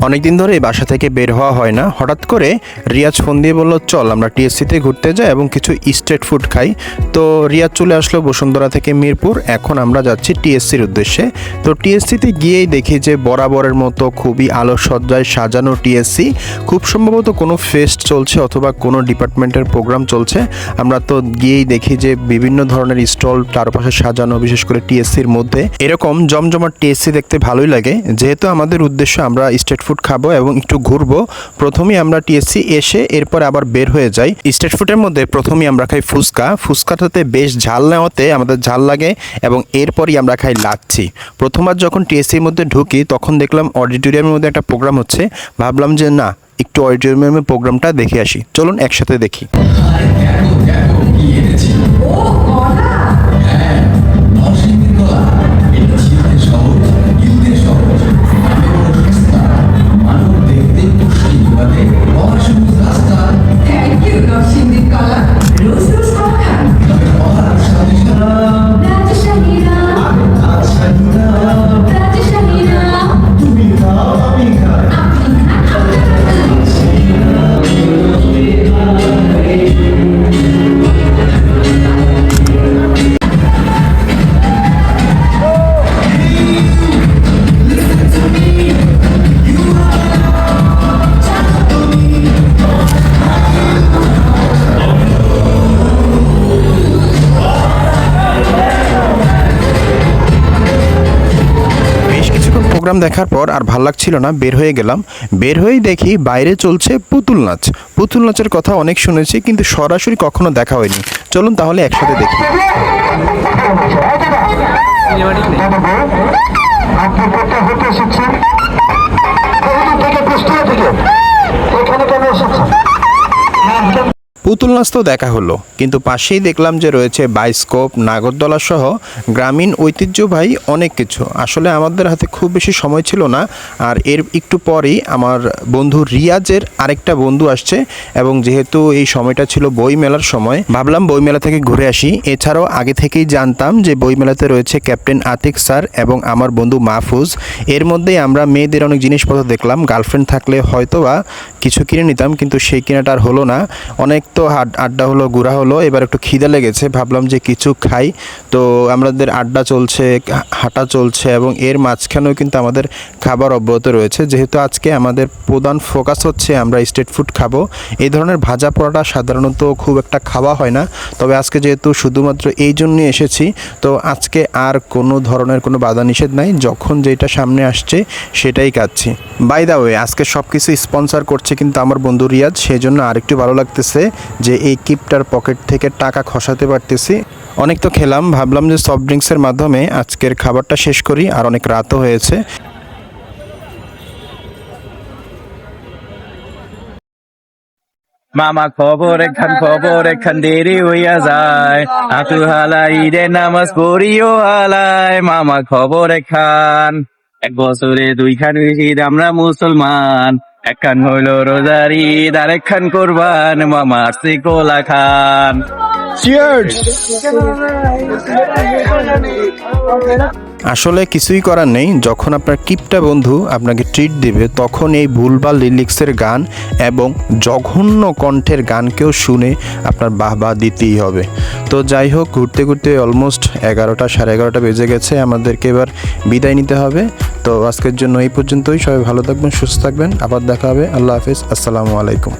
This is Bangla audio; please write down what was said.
অনেকদিন ধরে বাসা থেকে বের হওয়া হয় না। হঠাৎ করে রিয়াজ ফোন দিয়ে বলল, চল আমরা টিএসসিতে ঘুরতে যাই এবং কিছু স্ট্রিট ফুড খাই। তো রিয়াজ চলে আসলো বসুন্ধরা থেকে মিরপুর। এখন আমরা যাচ্ছি টিএসসির উদ্দেশ্যে। তো টিএসসিতে গিয়েই দেখি যে বরাবরের মতো খুবই আলোকসজ্জায় সাজানো টিএসসি। খুব সম্ভবত কোনো ফেস্ট চলছে অথবা কোনো ডিপার্টমেন্টের প্রোগ্রাম চলছে। আমরা তো গিয়েই দেখি যে বিভিন্ন ধরনের স্টল চারপাশে সাজানো, বিশেষ করে টিএসসির মধ্যে। এরকম জমজমাট টিএসসি দেখতে ভালোই লাগে। যেহেতু আমাদের উদ্দেশ্য আমরা স্ট্রিট ফুড খাবো এবং একটু ঘুরবো, প্রথমেই আমরা টিএসসি এসে এরপর আবার বের হয়ে যাই। স্ট্রিট ফুডের মধ্যে প্রথমেই আমরা খাই ফুচকা। ফুচকাটাতে বেশ ঝাল নেওয়াতে আমাদের ঝাল লাগে এবং এরপরই আমরা খাই লাচ্ছি। প্রথমবার যখন টিএসসির মধ্যে ঢুকি তখন দেখলাম অডিটোরিয়ামের মধ্যে একটা প্রোগ্রাম হচ্ছে। ভাবলাম যে না, একটু অডিটোরিয়ামের প্রোগ্রামটা দেখে আসি, চলুন একসাথে দেখি। প্রোগ্রাম দেখার পর আর ভাল লাগছিল না, বের হয়ে গেলাম। বের হয়েই দেখি বাইরে চলছে পুতুল নাচ। পুতুল নাচের কথা অনেক শুনেছি, কিন্তু সরাসরি কখনো দেখা হয়নি। চলুন তাহলে একসাথে দেখি। পুতুল নাচ তো দেখা হলো, কিন্তু পাশেই দেখলাম যে রয়েছে বায়োস্কোপ, নাগরদোলা সহ গ্রামীণ ঐতিহ্যবাহী অনেক কিছু। আসলে আমাদের হাতে খুব বেশি সময় ছিল না, আর এর একটু পরেই আমার বন্ধু রিয়াজের আরেকটা বন্ধু আসছে এবং যেহেতু এই সময়টা ছিল বইমেলার সময়, ভাবলাম বইমেলা থেকে ঘুরে আসি। এছাড়াও আগে থেকেই জানতাম যে বইমেলাতে রয়েছে ক্যাপ্টেন আতিক স্যার এবং আমার বন্ধু মাহফুজ। এর মধ্যেই আমরা মেয়েদের অনেক জিনিসপত্র দেখলাম। গার্লফ্রেন্ড থাকলে হয়তোবা কিছু কিনে নিতাম, কিন্তু সেই কেনাটা আর হলো না। অনেক তো আড্ডা হলো, ঘোরা হলো, এবার একটু খিদে লেগেছে, ভাবলাম যে কিছু খাই। তো আমাদের আড্ডা চলছে, হাঁটা চলছে এবং এর মাঝখানেও কিন্তু আমাদের খাবার অব্যাহত রয়েছে। যেহেতু আজকে আমাদের প্রধান ফোকাস হচ্ছে আমরা স্ট্রিট ফুড খাবো। এই ধরনের ভাজা পোড়াটা সাধারণত খুব একটা খাওয়া হয় না, তবে আজকে যেহেতু শুধুমাত্র এই জন্যই এসেছি, তো আজকে আর কোনো ধরনের কোনো বাধা নিষেধ নাই, যখন যেটা সামনে আসছে সেটাই খাচ্ছি। বাই দা ওয়ে, আজকে সব কিছু স্পন্সর করছে কিন্তু আমার বন্ধু রিয়াজ, সেই জন্য আরেকটু ভালো লাগতেছে যে এই কিপটার পকেট থেকে টাকা খসাতে পারতেছি। অনেক তো খেলাম, ভাবলাম যে সফট ড্রিঙ্কসের মাধ্যমে আজকের খাবারটা শেষ করি, আর অনেক রাতও হয়েছে। মামা খবর একখান দেরি হইয়া যায়, আতু হালাই ঈদের নামাজ পড়িও হালায়। মামা খবর এক বছরে দুইখান ঈদ আমরা মুসলমান, একখান হইল রোজার ঈদ আর একখান কোরবান, মামা আসছে কোলা খান। আসলে কিছুই করার নেই, যখন আপনার কিপটা বন্ধু আপনাকে ট্রিট দিবে তখন এই ভুলভাল লিরিক্সের গান এবং জঘন্য কণ্ঠের গানকেও শুনে আপনার বাহবা দিতেই হবে। তো যাই হোক, ঘুরতে ঘুরতে অলমোস্ট 11টা, সাড়ে 11টা বেজে গেছে, আমাদেরকে এবার বিদায় নিতে হবে। তো আজকের জন্য এই পর্যন্তই। সবাই ভালো থাকবেন, সুস্থ থাকবেন, আবার দেখা হবে। আল্লাহ হাফিজ, আসসালামু আলাইকুম।